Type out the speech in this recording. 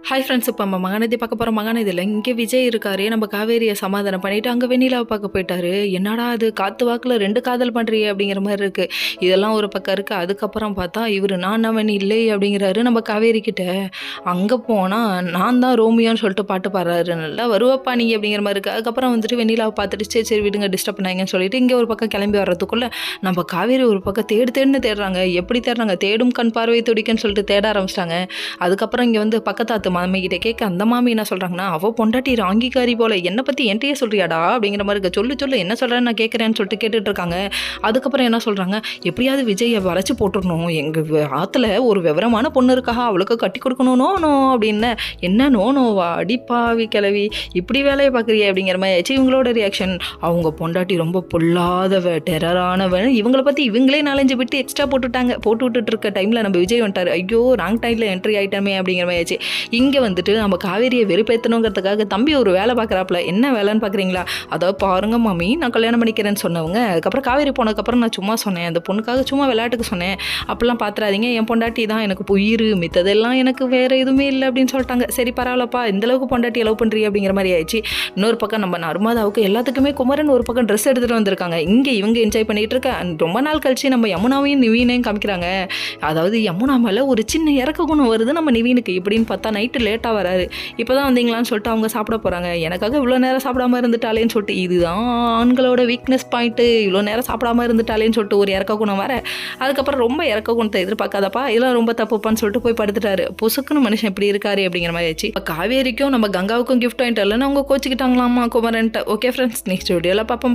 Hi friends, இப்போ நம்ம மகாநதி பார்க்க போகிற மகாநதியில் இங்கே விஜய் இருக்காரு. நம்ம காவேரியை சமாதானம் பண்ணிவிட்டு அங்கே வெண்ணிலாவை பார்க்க போயிட்டாரு. என்னடா அது காற்று வாக்கில் 2 காதல் பண்ணுறியே அப்படிங்கிற மாதிரி இருக்குது. இதெல்லாம் ஒரு பக்கம் இருக்குது. அதுக்கப்புறம் பார்த்தா இவர் நான் அவன் இல்லை அப்படிங்கிறாரு நம்ம காவேரி கிட்ட. அங்கே போனால் நான் தான் ரோமியோன்னு சொல்லிட்டு பாட்டு பாடுறாரு. நல்லா வருவப்பா நீ அப்படிங்கிற மாதிரி இருக்குது. அதுக்கப்புறம் வந்துட்டு வெண்ணிலாவை பார்த்துட்டு சரி சரி விடுங்க டிஸ்டர்ப் பண்ணாங்கன்னு சொல்லிட்டு இங்கே ஒரு பக்கம் கிளம்பி வர்றதுக்குள்ளே நம்ம காவேரி ஒரு பக்கம் தேடுன்னு தேடுறாங்க. எப்படி தேடுறாங்க? தேடும் கண் பார்வை துடிக்குன்னு சொல்லிட்டு தேட ஆரம்பிச்சிட்டாங்க. அதுக்கப்புறம் இங்கே வந்து பக்கத்தாத்து மாமி கிட்ட கேட்க அந்த மாமி என்ன சொல்கிறாங்கன்னா, அவள் பொண்டாட்டி ராங்கிக்காரி போல, என்னை பற்றி என்கிட்டயே சொல்கிறியாடா அப்படிங்கிற மாதிரி இருக்க. சொல்லு என்ன சொல்கிறேன்னு நான் கேட்குறேன்னு சொல்லிட்டு கேட்டுட்டு இருக்காங்க. அதுக்கப்புறம் என்ன சொல்கிறாங்க, எப்படியாவது விஜயை வளைச்சி போட்டுடணும், எங்கள் ஆற்றுல ஒரு விவரமான பொண்ணு இருக்கா, அவளுக்கு கட்டி கொடுக்கணும் நோ அப்படின்னு. என்ன நோவா அடிப்பாவி கிளவி, இப்படி வேலையை பார்க்குறியே அப்படிங்கிற மாதிரி ஆச்சு இவங்களோட ரியாக்ஷன். அவங்க பொண்டாட்டி ரொம்ப பொல்லாதவ டெரரானவன், இவங்களை பற்றி இவங்களே 4-5 விட்டு எக்ஸ்ட்ரா போட்டு விட்டுட்டு இருக்க டைமில் நம்ம விஜய் வந்துட்டார். ஐயோ ராங் டைமில் என்ட்ரி ஆகிட்டோமே அப்படிங்கிற மாதிரி ஆச்சு. இங்கே வந்துட்டு நம்ம காவேரியை வெறுப்பேற்றணுங்கிறதுக்காக தம்பி ஒரு வேலை பார்க்குறாப்புல. என்ன வேலைன்னு பார்க்குறீங்களா? அதாவது பாருங்க மாமி, நான் கல்யாணம் பண்ணிக்கிறேன்னு சொன்னவங்க. அதுக்கப்புறம் காவேரி போனதுக்கப்புறம் நான் சும்மா சொன்னேன், அந்த பொண்ணுக்காக சும்மா விளையாட்டுக்கு சொன்னேன், அப்படிலாம் பார்த்துறாதீங்க, என் பொண்டாட்டி தான் எனக்கு உயிர், மித்ததெல்லாம் எனக்கு வேறு எதுவுமே இல்லை அப்படின்னு சொல்லிட்டாங்க. சரி பரவாயில்லப்பா, இந்தளவுக்கு பொண்டாட்டி லவ் பண்ணுறீ அப்படிங்கிற மாதிரி ஆயிடுச்சு. இன்னொரு பக்கம் நம்ம நர்மதாவுக்கு எல்லாத்துக்குமே குமரன் ஒரு பக்கம் ட்ரெஸ் எடுத்துகிட்டு வந்திருக்காங்க. இங்கே இவங்க என்ஜாய் பண்ணிகிட்டு இருக்க. ரொம்ப நாள் கழிச்சு நம்ம யமுனாவையும் நிவீனையும் காமிக்கிறாங்க. அதாவது யமுனா மேலே ஒரு சின்ன இறக்க குணம் வருது நம்ம நிவீனுக்கு. இப்படின்னு பார்த்தா நைட்டு லேட்டாக வராரு. இப்போ தான் வந்தீங்களான்னு சொல்லிட்டு அவங்க சாப்பிட போகிறாங்க. எனக்காக இவ்வளோ நேரம் சாப்பிடாம இருந்துட்டாலேன்னு சொல்லிட்டு, இதுதான் ஆண்களோட வீக்னஸ் பாயிண்ட்டு, இவ்வளோ நேரம் சாப்பிடாம இருந்துட்டாலேன்னு சொல்லிட்டு ஒரு இறக்க குணம் வர. அதுக்கப்புறம் ரொம்ப இறக்க குணத்தை எதிர்பார்க்காதப்பா, இதெல்லாம் ரொம்ப தப்புப்பான்னு சொல்லிட்டு போய் படுத்துட்டாரு. புசுக்குன்னு மனுஷன் இப்படி இருக்காரு அப்படிங்கிற மாதிரி ஆச்சு. இப்போ காவேரிக்கும் நம்ம கங்காவுக்கும் கிஃப்ட் வாங்கிட்டு இல்லைன்னு அவங்க கோச்சிக்கிட்டாங்களாமா குமரன்ட்ட. ஓகே ஃப்ரெண்ட்ஸ், நெக்ஸ்ட் வீடியோவில் பார்ப்போம்.